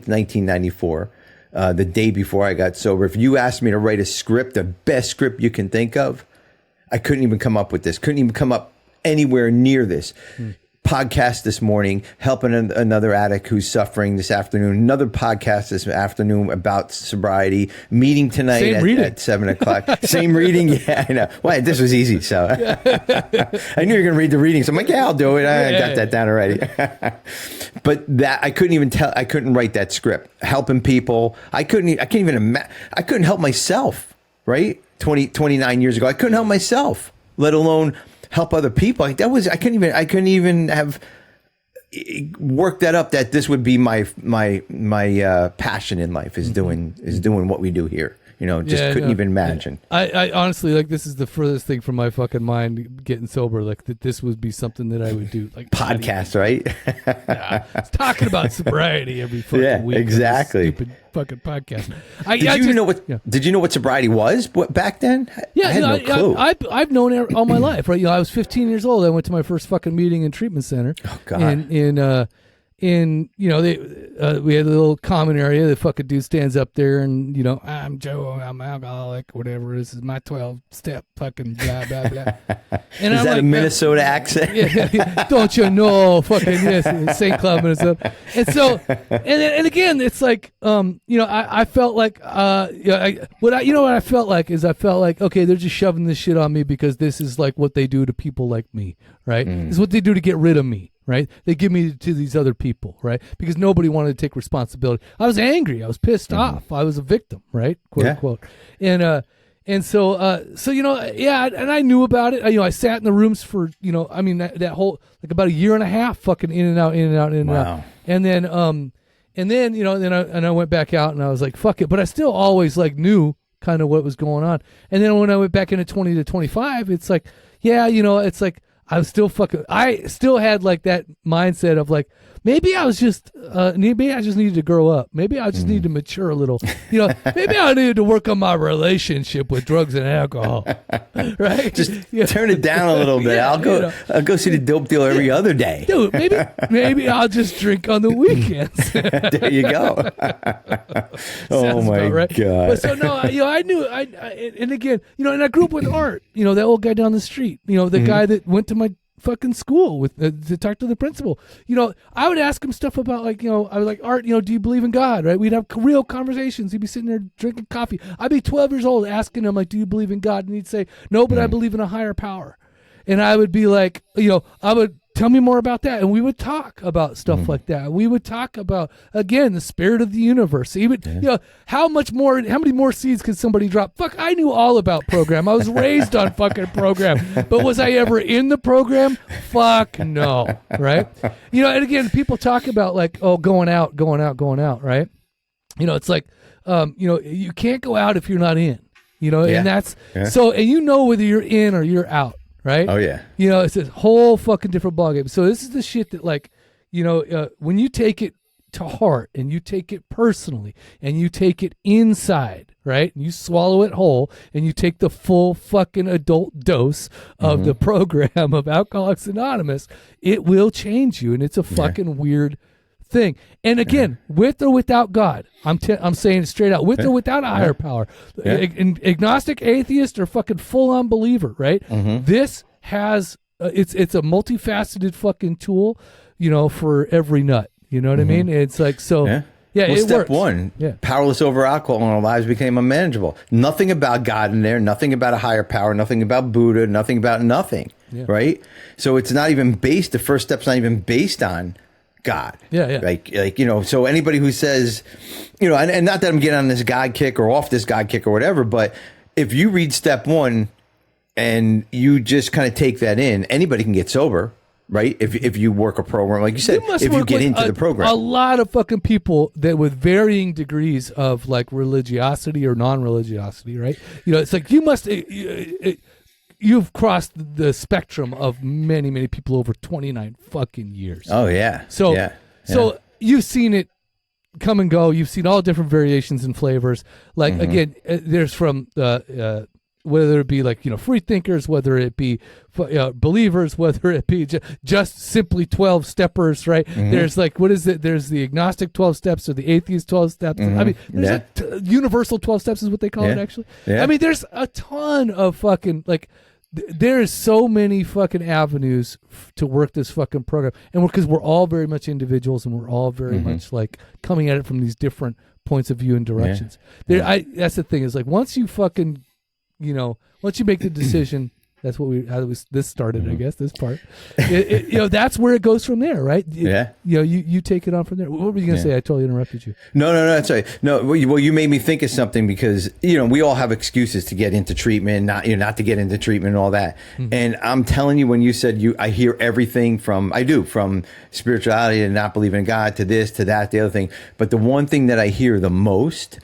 1994, the day before I got sober. If you asked me to write a script, the best script you can think of, I couldn't even come up with this. Couldn't even come up anywhere near this. Podcast this morning, helping another addict who's suffering this afternoon. Another podcast this afternoon about sobriety. Meeting tonight at 7:00. Same reading. Yeah, I know. Well, this was easy. So I knew you were going to read the reading. So I'm like, yeah, I'll do it. I got that down already. But I couldn't write that script. Helping people. I couldn't help myself, right? 29 years ago. I couldn't help myself, let alone help other people. I couldn't even have worked that up, that this would be my passion in life is doing what we do here. Couldn't even imagine. I honestly, like, this is the furthest thing from my fucking mind getting sober, like that this would be something that I would do, like podcast, right? It's talking about sobriety every fucking week. Exactly. Stupid fucking podcast. Did you know what sobriety was back then? Yeah, I had no clue. I've known it all my life, right? I was 15 years old. I went to my first fucking meeting in treatment center. Oh God. We had a little common area. The fucking dude stands up there and, I'm Joe, I'm alcoholic, whatever. This is my 12-step fucking blah, blah, blah. And is that a Minnesota accent? Yeah, don't you know? Fucking yes, St. Cloud, Minnesota. And so, and again, it's like, I felt like, what I felt like is okay, they're just shoving this shit on me because this is like what they do to people like me, right? This is what they do to get rid of me. Right? They give me to these other people, right? Because nobody wanted to take responsibility. I was angry. I was pissed off. I was a victim, right? Quote unquote. And so and I knew about it. I sat in the rooms for, that whole, like, about a year and a half, fucking in and out. And then I went back out and I was like, fuck it. But I still always like knew kind of what was going on. And then when I went back into 20 to 25, it's like, it's like, I still had like that mindset of like, maybe I just needed to grow up. Maybe I just needed to mature a little. Maybe I needed to work on my relationship with drugs and alcohol. Right? Just turn it down a little bit. I'll go see the dope dealer every other day. Dude, maybe I'll just drink on the weekends. There you go. Oh my God. But so no, I knew and again, and I grew up with Art, that old guy down the street, the guy that went to my fucking school with to talk to the principal. I would ask him stuff about, like, I was like, Art, do you believe in God? Right? We'd have real conversations. He'd be sitting there drinking coffee. I'd be 12 years old asking him, like, do you believe in God? And he'd say, no, but I believe in a higher power. And I would be like, I would tell me more about that. And we would talk about stuff like that. We would talk about, again, the spirit of the universe. Even, how many more seeds could somebody drop? Fuck, I knew all about program. I was raised on fucking program. But was I ever in the program? Fuck no. Right? And again, people talk about like, oh, going out, right? It's like, you can't go out if you're not in, and that's, so, and whether you're in or you're out. Right? Oh, yeah. It's a whole fucking different ballgame. So this is the shit that, like, when you take it to heart and you take it personally and you take it inside, right? And you swallow it whole and you take the full fucking adult dose of the program of Alcoholics Anonymous, it will change you. And it's a fucking weird thing. And again, with or without God, I'm saying it straight out, with or without a higher power, agnostic, atheist, or fucking full on believer, right? This has it's a multifaceted fucking tool, for every nut. You know what I mean? It's like, so well, it step works. one, powerless over alcohol and our lives became unmanageable. Nothing about God in there, nothing about a higher power, nothing about Buddha, nothing about nothing, right? So it's not even based, the first step's not even based on God. Like, so anybody who says, and not that I'm getting on this God kick or off this God kick or whatever, but if you read step one and you just kind of take that in, anybody can get sober, right? If you work a program, like you said, if you get into the program. A lot of fucking people that with varying degrees of like religiosity or non-religiosity, right? It's like you must, you've crossed the spectrum of many, many people over 29 fucking years. Oh, yeah. So you've seen it come and go. You've seen all different variations and flavors. Like, again, there's from whether it be like, free thinkers, whether it be believers, whether it be just simply 12 steppers, right? There's like, what is it? There's the agnostic 12 steps or the atheist 12 steps. I mean, there's universal 12 steps is what they call it, actually. I mean, there's a ton of fucking, like, there is so many fucking avenues to work this fucking program. And because we're all very much individuals and we're all very much like coming at it from these different points of view and directions. That's the thing, is like, once you fucking, once you make the decision, that's this started, I guess, this part. That's where it goes from there, right? You take it on from there. What were you going to say? I totally interrupted you. No, that's right. No, well, you made me think of something, because, we all have excuses to get into treatment, not to get into treatment and all that. And I'm telling you, when you said I hear everything from spirituality and not believing in God to this, to that, the other thing. But the one thing that I hear the most,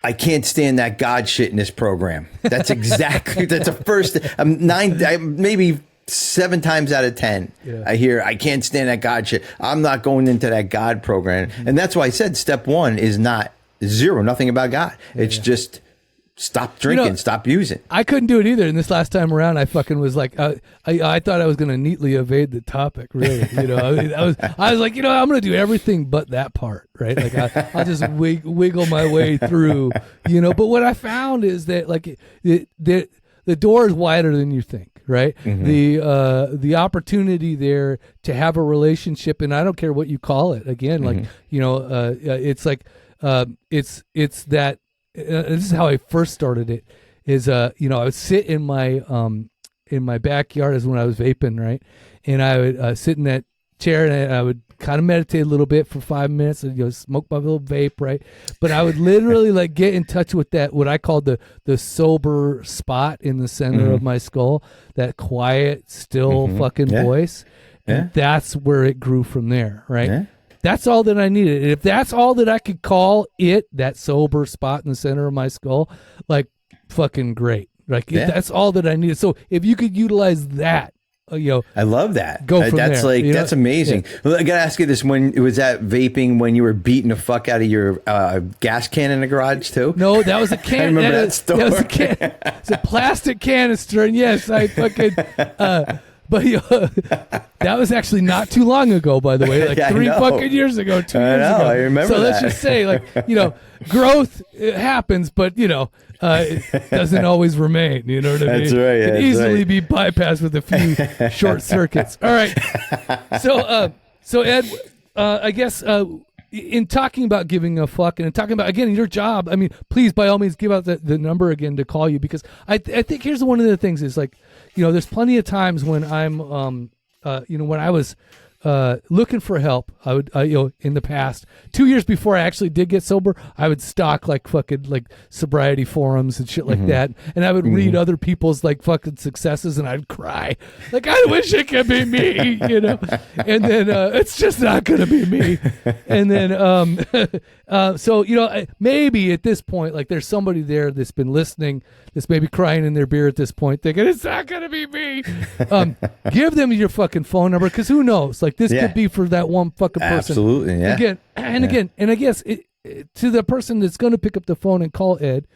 I can't stand that God shit in this program. That's exactly, that's the first, maybe 7 times out of 10, I hear, I can't stand that God shit. I'm not going into that God program. And that's why I said step one is not zero, nothing about God. It's just stop drinking, stop using. I couldn't do it either. And this last time around, I fucking was like, I thought I was going to neatly evade the topic, really. I was like, I'm going to do everything but that part, right? Like, I'll just wiggle my way through, But what I found is that, like, the door is wider than you think, right? The opportunity there to have a relationship, and I don't care what you call it. Again, like, it's like, it's that. This is how I first started it. Is I would sit in my backyard, as when I was vaping, right? And I would sit in that chair and I would kind of meditate a little bit for 5 minutes and smoke my little vape, right? But I would literally like get in touch with that, what I called the sober spot in the center of my skull, that quiet, still fucking voice. And that's where it grew from there, right? That's all that I needed. And if that's all that I could call it, that sober spot in the center of my skull, like, fucking great. Like, that's all that I needed. So if you could utilize that, I love that. Go from that's there. Like, that's amazing. Well, I got to ask you this: when was that vaping when you were beating the fuck out of your gas can in the garage too? No, that was a can. I remember that story. That was a can. It's a plastic canister, and yes, I fucking. But that was actually not too long ago, by the way, like 3 fucking years ago, 2 years ago. I remember so that. Let's just say, like, growth, it happens, but it doesn't always remain. You know what I mean? That's right. It can easily be bypassed with a few short circuits. All right. So Ed, I guess in talking about giving a fuck and talking about, again, your job, I mean, please, by all means, give out the number again to call you, because I think here's one of the things is, like, there's plenty of times when I'm when I was looking for help, I would, in the past 2 years before I actually did get sober, I would stalk like fucking like sobriety forums and shit like that, and I would read other people's like fucking successes, and I'd cry like, I wish it could be me, and then it's just not gonna be me, and then so maybe at this point, like there's somebody there that's been listening, that's maybe crying in their beer at this point, thinking it's not gonna be me. Give them your fucking phone number, because who knows? Like this could be for that one fucking person. Absolutely, yeah. Again, and I guess to the person that's going to pick up the phone and call Ed,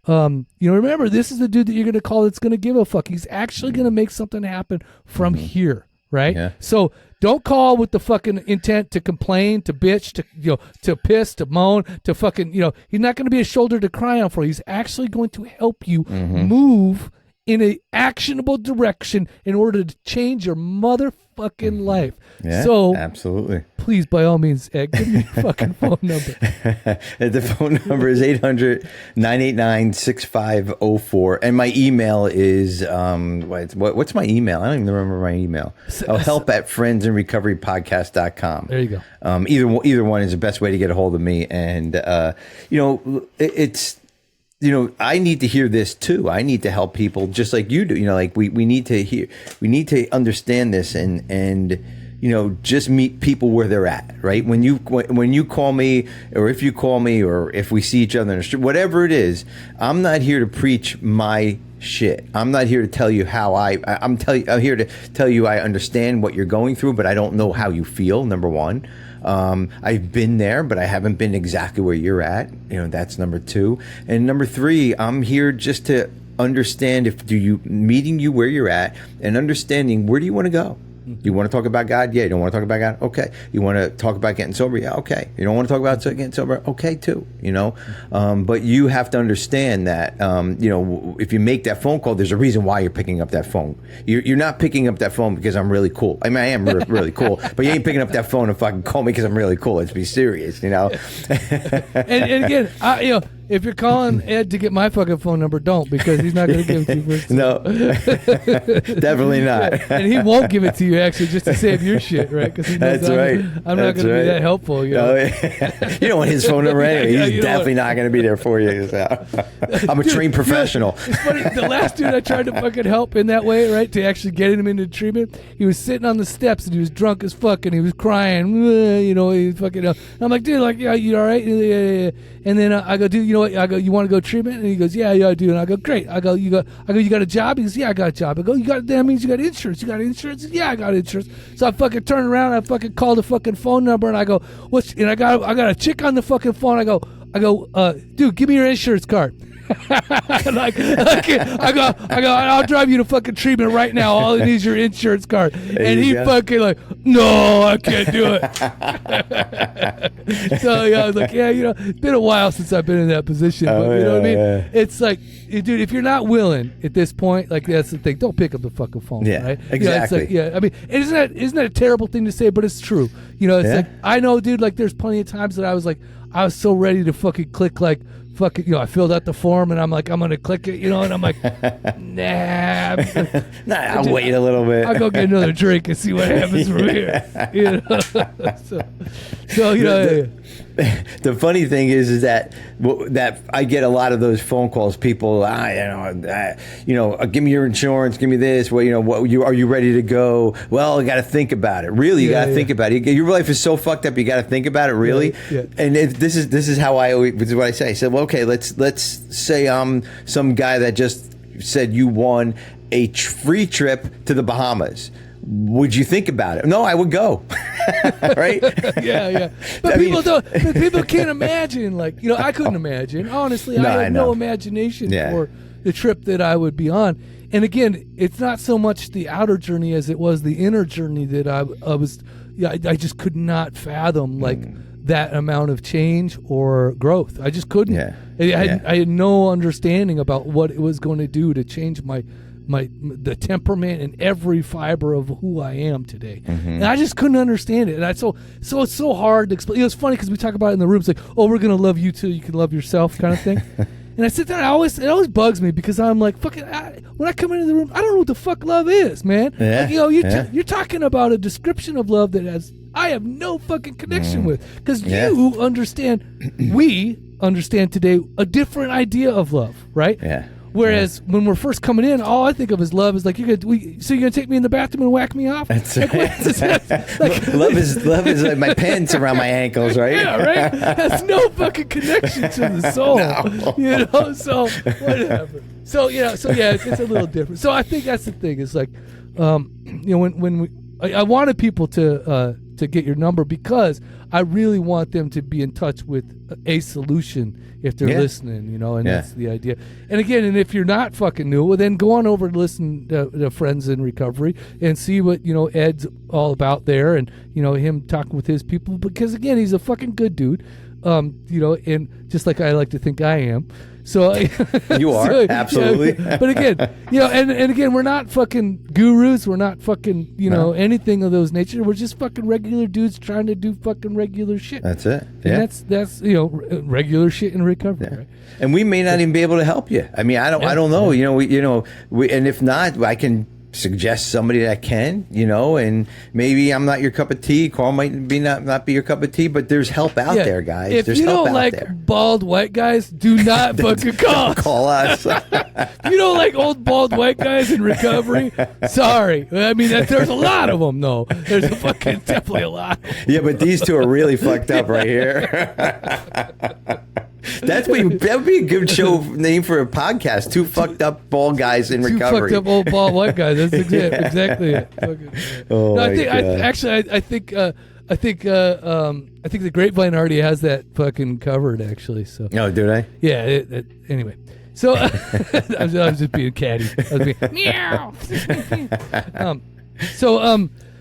remember, this is the dude that you're going to call that's going to give a fuck. He's actually going to make something happen from here, right? Yeah. So don't call with the fucking intent to complain, to bitch, to piss, to moan, to fucking, he's not going to be a shoulder to cry on for. He's actually going to help you move in a actionable direction in order to change your motherfucking life. Yeah, so absolutely. Please, by all means, Ed, give me your fucking phone number. The phone number is 800-989-6504. And my email is, what's my email? I don't even remember my email. help@friendsandrecoverypodcast.com. There you go. Either one is the best way to get a hold of me. And, it's, I need to hear this too. I need to help people just like you do. Like we need to hear, we need to understand this and just meet people where they're at, right? When you call me, or if you call me, or if we see each other in the street, whatever it is, I'm not here to preach my shit. I'm not here to tell you how I'm here to tell you I understand what you're going through, but I don't know how you feel, number one. I've been there, but I haven't been exactly where you're at. That's number two. And number three, I'm here just to understand meeting you where you're at and understanding where do you want to go. You want to talk about God? Yeah. You don't want to talk about God? Okay. You want to talk about getting sober? Yeah. Okay. You don't want to talk about getting sober? Okay, too. But you have to understand that, if you make that phone call, there's a reason why you're picking up that phone. You're not picking up that phone because I'm really cool. I mean, I am really cool, but you ain't picking up that phone and fucking call me because I'm really cool. Let's be serious, and again, if you're calling Ed to get my fucking phone number, don't, because he's not going to give it to you first. No, definitely not. And he won't give it to you, actually, just to save your shit, right? Because That's right. I'm not going to be that helpful. You don't want his phone number anyway. He's definitely not going to be there for you. So. I'm a trained professional. It's funny. The last dude I tried to fucking help in that way, right, to actually get him into treatment, he was sitting on the steps and he was drunk as fuck and he was crying. He was fucking. I'm like, dude, you all right? Yeah. And then I go, dude, you know what? I go, you want to go treatment? And he goes, yeah, I do. And I go, great. I go, you got a job? He goes, yeah, I got a job. I go, that means you got insurance. You got insurance? Yeah, I got insurance. So I fucking turn around, I fucking call the fucking phone number, and I go, and I got a chick on the fucking phone. I go, dude, give me your insurance card. I go, I'll drive you to fucking treatment right now. All I need is your insurance card. And he fucking like, no, I can't do it. So I was like, it's been a while since I've been in that position, but you know what I mean? Yeah. It's like, dude, if you're not willing at this point, like that's the thing. Don't pick up the fucking phone, right? Exactly. It's like, I mean, isn't that a terrible thing to say? But it's true. It's like, I know, dude. Like, there's plenty of times that I was so ready to fucking click fucking, I filled out the form and I'm like, I'm going to click it, and I'm like, nah. I'll wait a little bit. I'll go get another drink and see what happens from here. The funny thing is that I get a lot of those phone calls. People, give me your insurance, give me this. Well, are you ready to go? Well, I got to think about it. Really, you got to think about it. Your life is so fucked up. You got to think about it. Really. Yeah. And this is how this is what I say. I said, well, okay, let's say I'm some guy that just said you won a free trip to the Bahamas. Would you think about it? No, I would go. Right? Yeah. But people can't imagine. I couldn't imagine. Honestly, I had no imagination for the trip that I would be on. And again, it's not so much the outer journey as it was the inner journey that I was. I just could not fathom that amount of change or growth. I just couldn't. I had no understanding about what it was going to do to change the temperament and every fiber of who I am today. And I just couldn't understand it. And so it's so hard to explain. It's funny because we talk about it in the room. It's like, oh, we're going to love you till you can love yourself kind of thing. And I sit there, it always bugs me because I'm like, fucking, when I come into the room, I don't know what the fuck love is, man. Yeah, Like, you're talking about a description of love that I have no fucking connection with, because you understand, we understand today a different idea of love, right? Yeah. Whereas when we're first coming in, all I think of is love is like, you're gonna take me in the bathroom and whack me off? That's like, right. Love is like my pants around my ankles, right? Yeah, right. Has no fucking connection to the soul. No. You know, so whatever. So it's a little different. So I think that's the thing. It's like, when I wanted people to get your number because I really want them to be in touch with a solution if they're listening, and that's the idea. And again, if you're not fucking new, well, then go on over and listen to Friends in Recovery and see what, Ed's all about there, and, him talking with his people, because again, he's a fucking good dude, and just like I like to think I am. So you are, absolutely. But again, and again, we're not fucking gurus. We're not fucking, anything of those nature. We're just fucking regular dudes trying to do fucking regular shit. That's it. And that's regular shit in recovery. Yeah. Right? And we may not even be able to help you. I mean, I don't know. We and if not, I can suggest somebody that can, and maybe I'm not your cup of tea. Carl might be not be your cup of tea, but there's help out there, guys. If there's you help don't out like there. bald white guys, do not fucking call. Call us. You don't like old bald white guys in recovery? Sorry. I mean, there's a lot of them, though. There's definitely a lot. Yeah, but these two are really fucked up right here. That would be a good show name for a podcast. Two fucked up bald guys in recovery. Two fucked up old bald white guys. That's exactly it. Oh, no, I think the Grapevine already has that fucking covered. Actually, so. Oh, do they? Yeah. Anyway, so I was just being catty. I was being meow.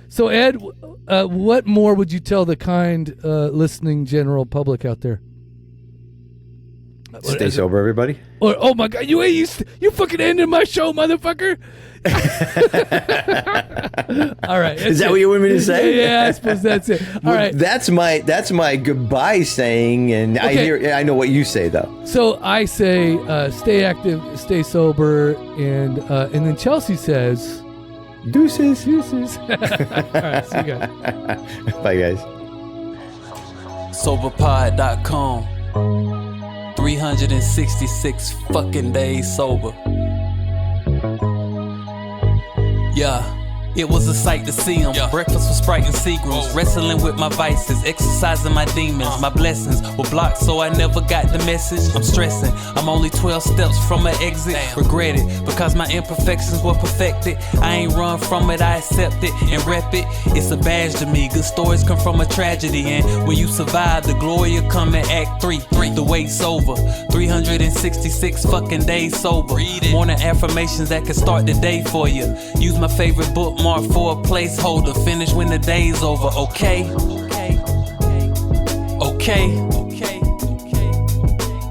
So Ed, what more would you tell the kind listening general public out there? Stay sober, everybody. Or, oh my God, you fucking ended my show, motherfucker. All right. Is that what you want me to say? Yeah, I suppose that's it. All right. That's my goodbye saying, and okay. I know what you say though. So I say, stay active, stay sober, and then Chelsea says, deuces. All right, see you guys. Bye, guys. Soberpod.com. 366 fucking days sober. Yeah. It was a sight to see him. Breakfast with Sprite and Seagrams. Wrestling with my vices, exercising my demons. My blessings were blocked, so I never got the message. I'm stressing, I'm only 12 steps from an exit. Regret it, because my imperfections were perfected. I ain't run from it, I accept it and rep it. It's a badge to me, good stories come from a tragedy. And when you survive, the glory will come in Act 3. The wait's over, 366 fucking days sober. Morning affirmations that can start the day for you. Use my favorite bookmark for a placeholder. Finish when the day's over, okay?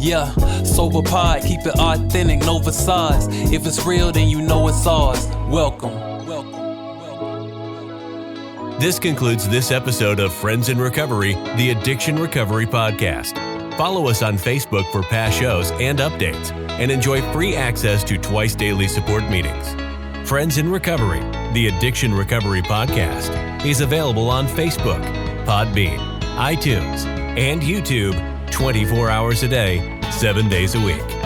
Yeah, Soberpod, keep it authentic, no facades. If it's real, then you know it's ours. Welcome. This concludes this episode of Friends in Recovery, the Addiction Recovery Podcast. Follow us on Facebook for past shows and updates, and enjoy free access to twice daily support meetings. Friends in Recovery, the Addiction Recovery Podcast, is available on Facebook, Podbean, iTunes, and YouTube 24 hours a day, 7 days a week.